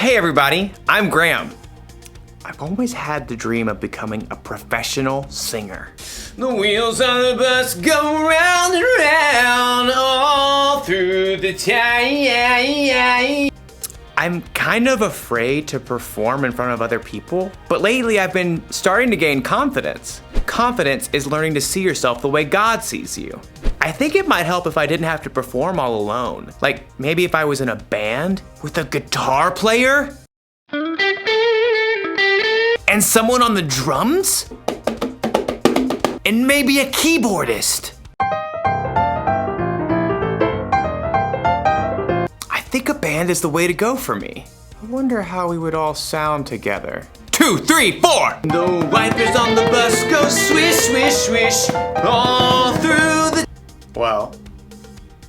Hey everybody, I'm Graham. I've always had the dream of becoming a professional singer. The wheels on the bus go round and round all through the town. I'm kind of afraid to perform in front of other people, but lately I've been starting to gain confidence. Confidence is learning to see yourself the way God sees you. I think it might help if I didn't have to perform all alone. Like maybe if I was in a band with a guitar player and someone on the drums and maybe a keyboardist. I think a band is the way to go for me. I wonder how we would all sound together. 2, 3, 4! The wipers on the bus go swish, swish, swish all through the... Well,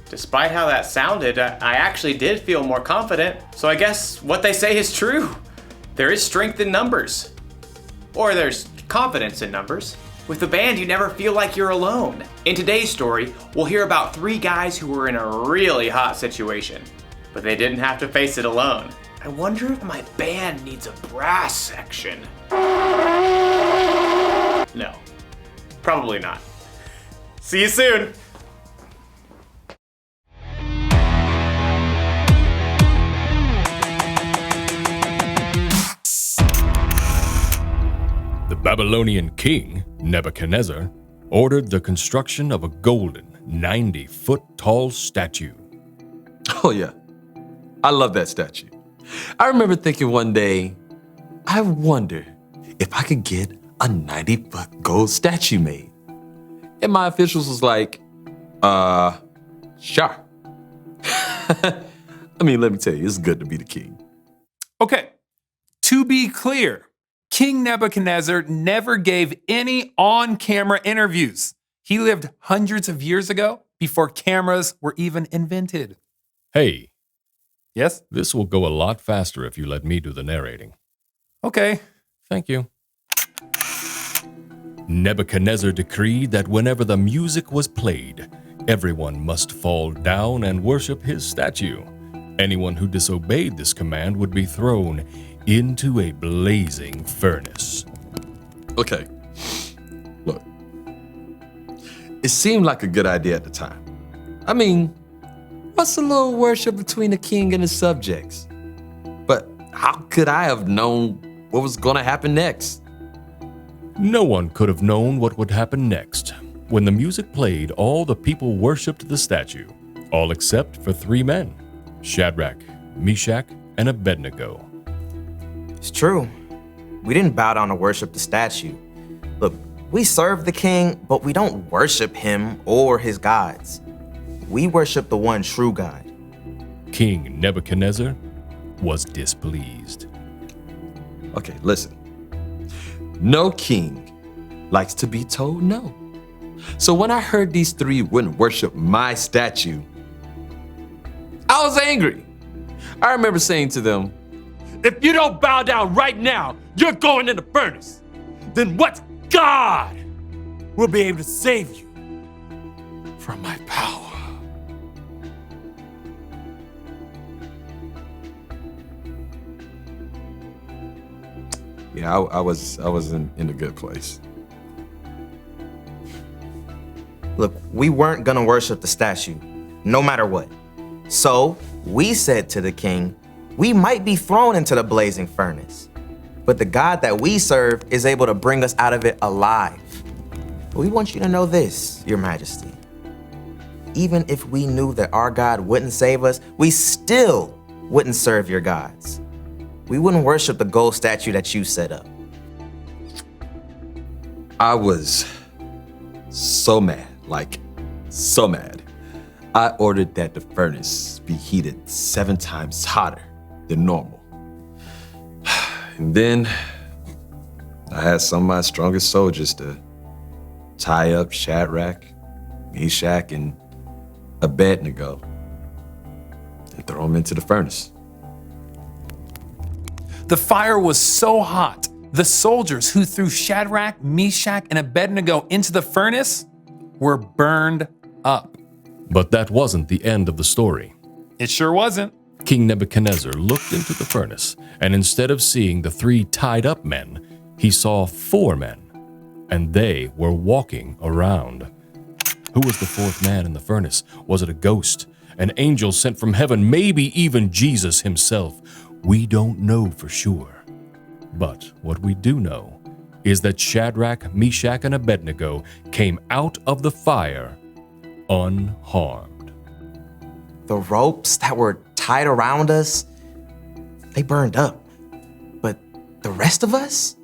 despite how that sounded, I actually did feel more confident. So I guess what they say is true. There is strength in numbers. Or there's confidence in numbers. With the band, you never feel like you're alone. In today's story, we'll hear about 3 guys who were in a really hot situation, but they didn't have to face it alone. I wonder if my band needs a brass section. No, probably not. See you soon. The Babylonian king, Nebuchadnezzar, ordered the construction of a golden, 90-foot-tall statue. Oh yeah, I love that statue. I remember thinking one day, I wonder if I could get a 90-foot gold statue made. And my officials was like, sure. I mean, let me tell you, it's good to be the king. Okay, to be clear, King Nebuchadnezzar never gave any on-camera interviews. He lived hundreds of years ago before cameras were even invented. Hey, Yes? this will go a lot faster if you let me do the narrating. Okay. Thank you. Nebuchadnezzar decreed that whenever the music was played, everyone must fall down and worship his statue. Anyone who disobeyed this command would be thrown into a blazing furnace. Okay, look, it seemed like a good idea at the time. I mean, what's a little worship between the king and his subjects? But how could I have known what was gonna happen next? No one could have known what would happen next. When the music played, all the people worshipped the statue, all except for 3 men, Shadrach, Meshach, and Abednego. It's true. We didn't bow down to worship the statue. Look, we serve the king, but we don't worship him or his gods. We worship the one true God. King Nebuchadnezzar was displeased. Okay, listen. No king likes to be told no. So when I heard these 3 wouldn't worship my statue, I was angry. I remember saying to them, if you don't bow down right now, you're going in the furnace. Then what God will be able to save you from my power? Yeah, I was in a good place. Look, we weren't gonna worship the statue, no matter what. So we said to the king, we might be thrown into the blazing furnace, but the God that we serve is able to bring us out of it alive. But we want you to know this, Your Majesty. Even if we knew that our God wouldn't save us, we still wouldn't serve your gods. We wouldn't worship the gold statue that you set up. I was so mad, like so mad. I ordered that the furnace be heated 7 times hotter than normal. And then I had some of my strongest soldiers to tie up Shadrach, Meshach, and Abednego and throw them into the furnace. The fire was so hot, the soldiers who threw Shadrach, Meshach, and Abednego into the furnace were burned up. But that wasn't the end of the story. It sure wasn't. King Nebuchadnezzar looked into the furnace, and instead of seeing the 3 tied up men, he saw 4 men, and they were walking around. Who was the 4th man in the furnace? Was it a ghost, an angel sent from heaven, maybe even Jesus himself? We don't know for sure. But what we do know is that Shadrach, Meshach, and Abednego came out of the fire unharmed. The ropes that were tied around us, they burned up. But the rest of us?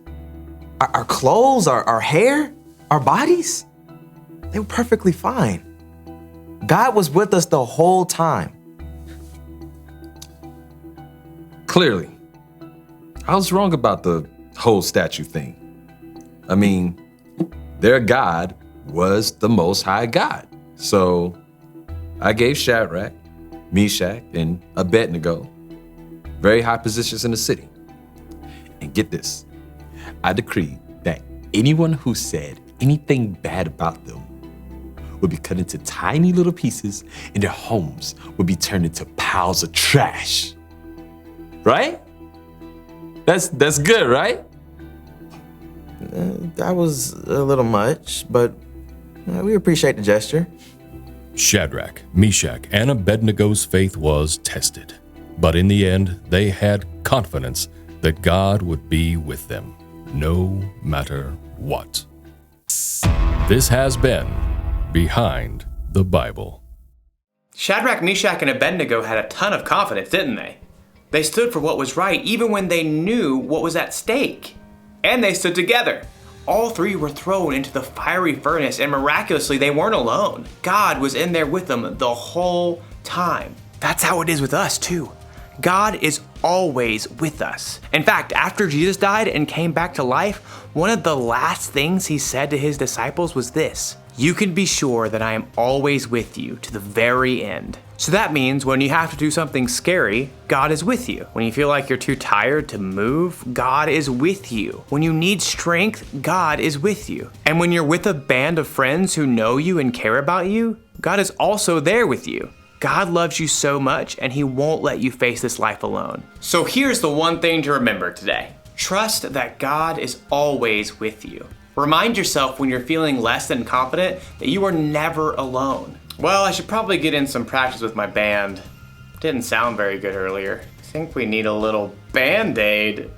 Our clothes, our hair, our bodies? They were perfectly fine. God was with us the whole time. Clearly, I was wrong about the whole statue thing. I mean, their God was the Most High God. So I gave Shadrach, Meshach, and Abednego very high positions in the city. And get this, I decreed that anyone who said anything bad about them would be cut into tiny little pieces and their homes would be turned into piles of trash. Right? That's good, right? That was a little much, but we appreciate the gesture. Shadrach, Meshach, and Abednego's faith was tested, but in the end, they had confidence that God would be with them, no matter what. This has been Behind the Bible. Shadrach, Meshach, and Abednego had a ton of confidence, didn't they? They stood for what was right even when they knew what was at stake. And they stood together. All 3 were thrown into the fiery furnace, and miraculously they weren't alone. God was in there with them the whole time. That's how it is with us too. God is always with us. In fact, after Jesus died and came back to life, one of the last things he said to his disciples was this: "You can be sure that I am always with you to the very end." So that means when you have to do something scary, God is with you. When you feel like you're too tired to move, God is with you. When you need strength, God is with you. And when you're with a band of friends who know you and care about you, God is also there with you. God loves you so much, and he won't let you face this life alone. So here's the one thing to remember today. Trust that God is always with you. Remind yourself when you're feeling less than confident that you are never alone. Well, I should probably get in some practice with my band. Didn't sound very good earlier. I think we need a little Band-Aid.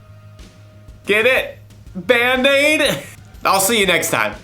Get it? Band-Aid? I'll see you next time.